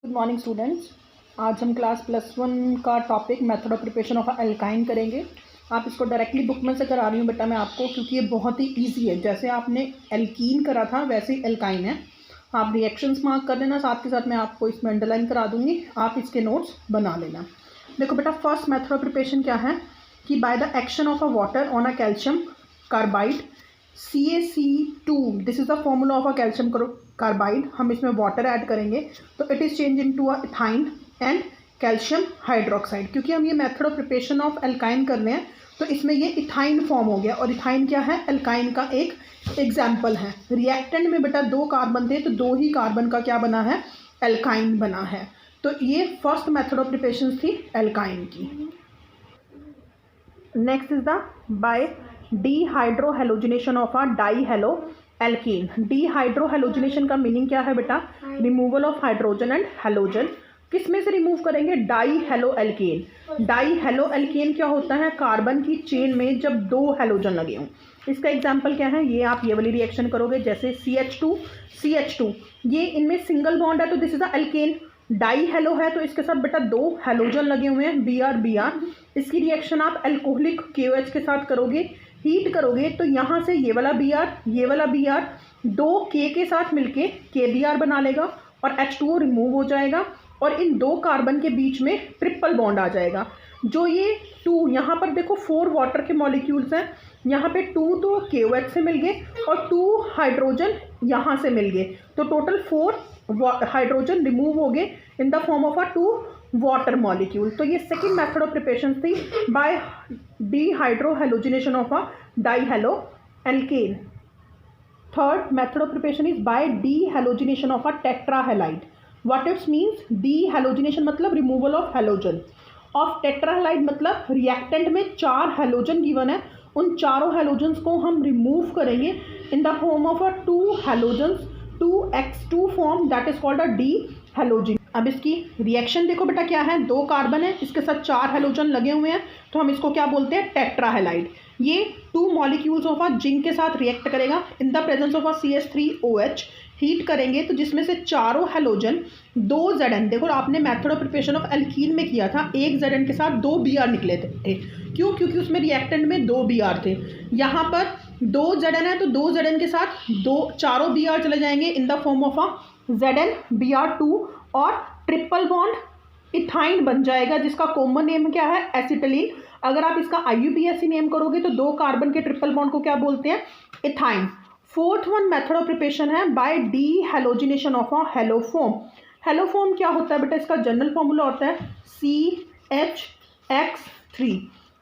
Good morning students. आज हम class +1 का topic method of preparation of alkyne करेंगे। आप इसको डायरेक्टली बुक में से करा रही हूँ बेटा मैं आपको, क्योंकि ये बहुत ही इजी है। जैसे आपने एल्कीन करा था वैसे ही एल्काइन है। आप रिएक्शंस मार्क कर लेना, साथ के साथ मैं आपको इसमें अंडरलाइन करा दूँगी, आप इसके नोट्स बना लेना। देखो बेटा, फर्स्ट मेथड ऑफ प्रिपरेशन क्या है कि by the action of a water on a calcium carbide CaC2, this is the formula of a calcium carbide. हम इसमें वाटर ऐड करेंगे तो it is change into a ethyne and calcium hydroxide. क्योंकि हम ये method of preparation of alkyne कर रहे हैं तो इसमें ये इथाइन फॉर्म हो गया, और इथाइन क्या है? एल्काइन का एक एग्जाम्पल है। रिएक्टेंट में बेटा 2 कार्बन थे तो 2 ही कार्बन का क्या बना है? एल्काइन बना है। तो ये फर्स्ट मेथड ऑफ प्रिपरेशन थी एल्काइन की। Next is the by dehydrohalogenation of a dihalo alkene. Dehydrohalogenation का मीनिंग क्या है बेटा? Removal of hydrogen and halogen. किस में से रिमूव करेंगे? डाईहेलो एल्केन। डाईहेलो एल्केन क्या होता है? कार्बन की चेन में जब 2 हेलोजन लगे हों। इसका एग्जांपल क्या है? ये आप ये वाली रिएक्शन करोगे, जैसे CH2 ये इनमें सिंगल बॉन्ड है तो this is the alkene. Die hello है तो इसके साथ बेटा 2 हेलोजन लगे हुए हैं, Br। इसकी रिएक्शन आप अल्कोहलिक KOH के साथ करोगे, हीट करोगे तो यहाँ से ये वाला Br 2 K के साथ मिलके KBr बना लेगा और H2O रिमूव हो जाएगा और इन 2 कार्बन के बीच में ट्रिपल बॉन्ड आ जाएगा। जो ये 2 यहाँ पर देखो 4 वाटर के मॉलिक्यूल्स हैं, यहाँ पे 2 तो KOH से मिल गए और 2 हाइड्रोजन यहाँ से मिल गए, तो टोटल 4 हाइड्रोजन रिमूव हो गए in the form of a 2 water molecule. तो ये सेकेंड मेथड ऑफ प्रिपरेशन थी by dehydrohalogenation of a dihalo alkane. Third method of preparation is by dehalogenation of a tetrahalide. What its means? Dehalogenation मतलब removal of halogen, of tetrahalide मतलब reactant में 4 halogen given है, उन चारों halogens को हम remove करेंगे in the form of a 2 halogens 2x2 form, that is called a dehalogen. अब इसकी रिएक्शन देखो बेटा क्या है? 2 कार्बन है, इसके साथ 4 हेलोजन लगे हुए हैं तो हम इसको क्या बोलते हैं? टेट्राहेलाइड। ये 2 मॉलिक्यूल्स ऑफ अ जिंक के साथ रिएक्ट करेगा इन the presence of a CH3OH। Heat करेंगे तो जिसमें से चारों हेलोजन 2 Zn, देखो आपने method of preparation of alkene में किया था, 1 Zn के साथ 2 Br निकले थे। क्यों? क्योंकि उसमें रिएक्टेंट में 2 Br थे। यहाँ पर 2 Zn है तो 2 Zn के साथ चारों Br चले जाएंगे इन the form of a ZnBr2 और ट्रिपल बॉन्ड इथाइन बन जाएगा, जिसका कॉमन नेम क्या है? एसिटिलीन। अगर आप इसका IUPAC नेम करोगे तो 2 कार्बन के ट्रिपल बॉन्ड को क्या बोलते हैं? Ethyne. Fourth one method of preparation है by dehalogenation of a haloform. Haloform क्या होता है बेटा? इसका जनरल फॉर्मूला होता है CHX3।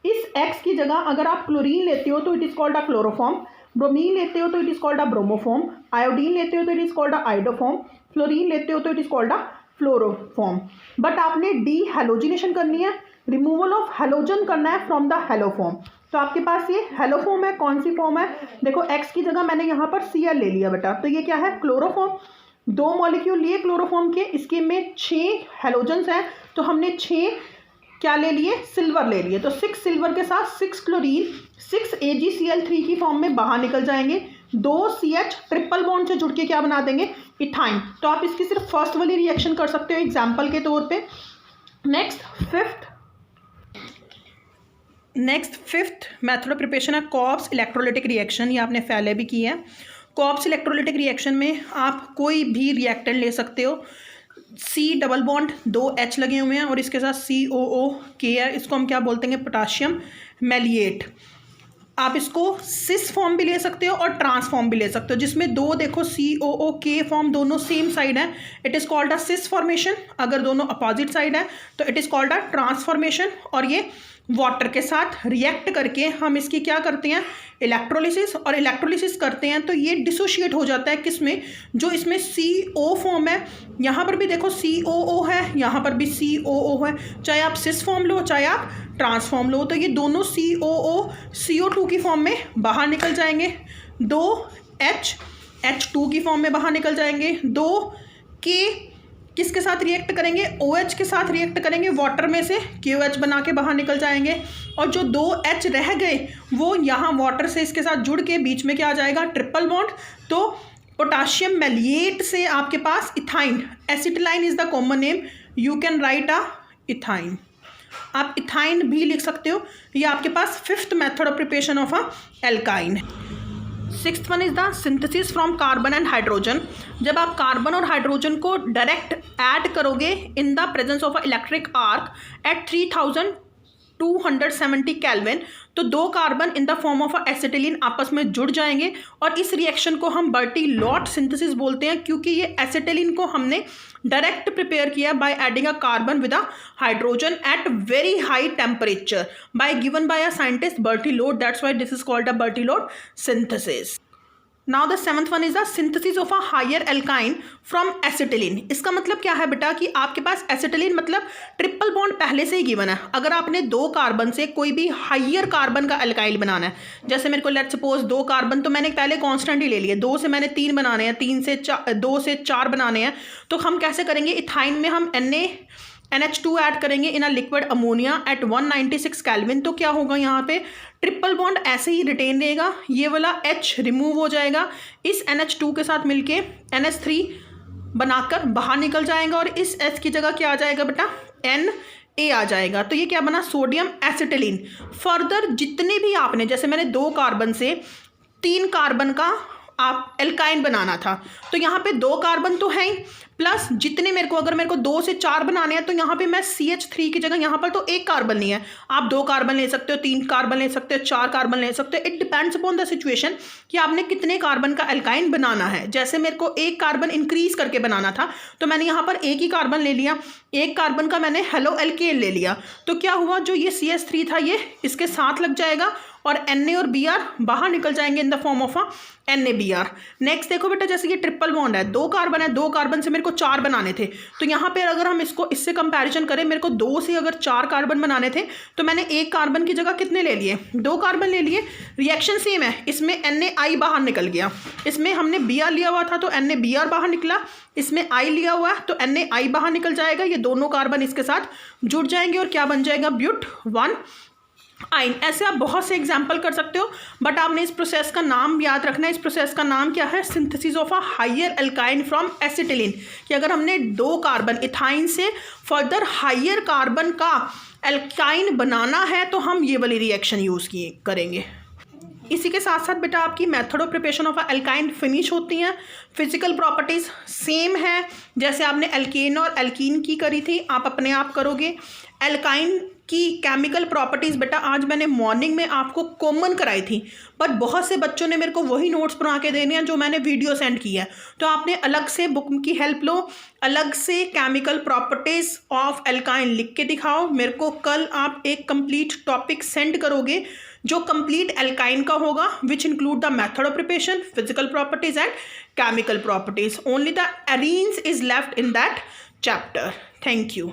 इस X की जगह अगर आप क्लोरीन लेते हो तो it is called a chloroform, bromine लेते हो तो it is called a bromoform, iodine लेते हो तो it is called a iodoform, fluorine लेते हो तो it is called a fluoroform. But आपने डीहेलोजिनेशन करनी है, रिमूवल ऑफ हेलोजन करना है फ्रॉम द हेलोफॉर्म। तो आपके पास ये हेलोफॉर्म है। कौन सी फॉर्म है? देखो X की जगह मैंने यहाँ पर Cl ले लिया बेटा, तो ये क्या है? क्लोरोफॉर्म। 2 मॉलिक्यूल लिए क्लोरोफॉर्म के, इसके में 6 हेलोजन्स हैं तो हमने 6 क्या ले लिए? सिल्वर ले लिए। तो 6 सिल्वर के साथ 6 क्लोरीन 6 AgCl3 की फॉर्म में बाहर निकल जाएंगे। 2 CH ट्रिपल बॉन्ड से जुड़ के क्या बना देंगे? इथाइन। तो आप इसकी सिर्फ फर्स्ट वाली रिएक्शन कर सकते हो एग्जाम्पल के तौर पे। Next fifth method of preparation है कॉप्स इलेक्ट्रोलिटिक रिएक्शन। ये आपने पहले भी की है। कॉप्स इलेक्ट्रोलिटिक रिएक्शन में आप कोई भी रिएक्टेंट ले सकते हो। C डबल बॉन्ड 2 H लगे हुए हैं और इसके साथ COOK है, इसको हम क्या बोलते हैं? पोटाशियम मैलिएट। आप इसको सिस फॉर्म भी ले सकते हो और ट्रांस फॉर्म भी ले सकते हो, जिसमें 2 देखो COOK फॉर्म दोनों सेम साइड है, it is called a cis formation. अगर दोनों अपोजिट साइड है तो it is called a transformation. और ये वाटर के साथ रिएक्ट करके हम इसकी क्या करते हैं? इलेक्ट्रोलिसिस। और इलेक्ट्रोलिसिस करते हैं तो ये डिसोशिएट हो जाता है किस में? जो इसमें CO फॉर्म है, यहाँ पर भी देखो COO है, यहाँ पर भी COO है। चाहे आप सिस फॉर्म लो चाहे आप ट्रांसफॉर्म लो, तो ये दोनों COO CO2 की फॉर्म में बाहर निकल जाएंगे। 2 H H2 की फॉर्म में बाहर निकल जाएंगे। 2 K किसके साथ रिएक्ट करेंगे? OH के साथ रिएक्ट करेंगे, वाटर में से KOH बना के बाहर निकल जाएंगे। और जो 2 H रह गए वो यहाँ वाटर से इसके साथ जुड़ के बीच में क्या आ जाएगा? Triple bond. तो पोटाशियम मैलिएट से आपके पास ethyne, acetylene is the common name, you can write a ethyne, आप इथाइन भी लिख सकते हो। ये आपके पास fifth method of preparation of a alkyne. Sixth one is the synthesis from carbon and hydrogen. जब आप कार्बन और हाइड्रोजन को डायरेक्ट ऐड करोगे in the presence of a electric arc at 3270 kelvin, तो दो carbon in the form of acetylene आपस में जुड़ जाएंगे और इस रिएक्शन को हम बर्टीलॉट सिंथेसिस बोलते हैं, क्योंकि ये एसिटिलीन को हमने डायरेक्ट प्रिपेयर किया by adding a carbon with a hydrogen at very high temperature by given by a scientist Berthelot, that's why this is called a Berthelot synthesis. Now the seventh one is the synthesis of a higher alkyne from acetylene. इसका मतलब क्या है बेटा कि आपके पास acetylene मतलब triple bond पहले से ही गिवन है। अगर आपने दो कार्बन से कोई भी हायर कार्बन का एल्काइल बनाना है, जैसे मेरे को लेट सपोज दो कार्बन तो मैंने पहले कांस्टेंट ही ले लिए, दो से मैंने तीन बनाने हैं, दो से चार बनाने हैं, तो हम कैसे करेंगे, इथाइन में हम NH2 ऐड करेंगे in a liquid ammonia at 196 kelvin. तो क्या होगा, यहाँ पे ट्रिपल बॉन्ड ऐसे ही रिटेन रहेगा, ये वाला H रिमूव हो जाएगा, इस NH2 के साथ मिलके NH3 बनाकर बाहर निकल जाएगा और इस H की जगह क्या आ जाएगा बेटा, Na आ जाएगा। तो ये क्या बना, सोडियम एसिटिलीन। फर्दर जितने भी आपने, जैसे मैंने दो कार्बन से तीन कार्बन का आप एल्काइन बनाना था, तो यहाँ पे दो कार्बन तो हैं, प्लस जितने अगर मेरे को दो से चार बनाने हैं, तो यहाँ पे मैं CH3 की जगह, यहाँ पर तो एक कार्बन नहीं है, आप दो कार्बन ले सकते हो, तीन कार्बन ले सकते हो, चार कार्बन ले सकते हो, it depends upon the situation कि आपने कितने कार्बन का एल्काइन बनाना है। जैसे मेरे को एक कार्बन इंक्रीज करके बनाना था, तो मैंने यहाँ पर एक ही कार्बन ले लिया, एक कार्बन का मैंने हेलो एल्केन ले लिया, तो क्या हुआ, जो ये CH3 था ये इसके साथ लग जाएगा और Na और Br बाहर निकल जाएंगे इन the form of NaBr। Next देखो बेटा, जैसे ये ट्रिपल बॉन्ड है, दो कार्बन है, दो कार्बन से मेरे को चार बनाने थे, तो यहाँ पे अगर हम इससे कंपैरिजन करें, मेरे को दो से अगर चार कार्बन बनाने थे, तो मैंने एक कार्बन की जगह कितने ले लिए, दो कार्बन ले लिए। रिएक्शन सेम है, इसमें NaI बाहर निकल गया, इसमें हमने Br लिया हुआ था तो NaBr बाहर निकला, इसमें I लिया हुआ है तो NaI बाहर निकल जाएगा, ये दोनों कार्बन इसके साथ जुड़ जाएंगे और क्या बन जाएगा, ब्यूट 1 आइन। ऐसे आप बहुत से एग्जाम्पल कर सकते हो, बट आपने इस प्रोसेस का नाम याद रखना है। इस प्रोसेस का नाम क्या है, synthesis of a higher alkyne from acetylene. कि अगर हमने दो कार्बन इथाइन से फर्दर हायर कार्बन का एल्काइन बनाना है तो हम ये वाली रिएक्शन यूज़ करेंगे। इसी के साथ साथ बेटा आपकी method of preparation of alkyne finish होती हैं। फिजिकल प्रॉपर्टीज़ सेम है, जैसे आपने एल्केन और एल्कीन की करी थी, आप अपने आप करोगे। एल्काइन की केमिकल प्रॉपर्टीज़ बेटा आज मैंने मॉर्निंग में आपको कॉमन कराई थी, बट बहुत से बच्चों ने मेरे को वही नोट्स बना के देने हैं जो मैंने वीडियो सेंड किया है, तो आपने अलग से बुक की हेल्प लो, अलग से केमिकल प्रॉपर्टीज़ ऑफ एल्काइन लिख के दिखाओ मेरे को। कल आप एक कंप्लीट टॉपिक सेंड करोगे जो कंप्लीट एल्काइन का होगा, which include the method of preparation, physical properties and chemical properties. Only the arenes is left in that chapter. Thank you.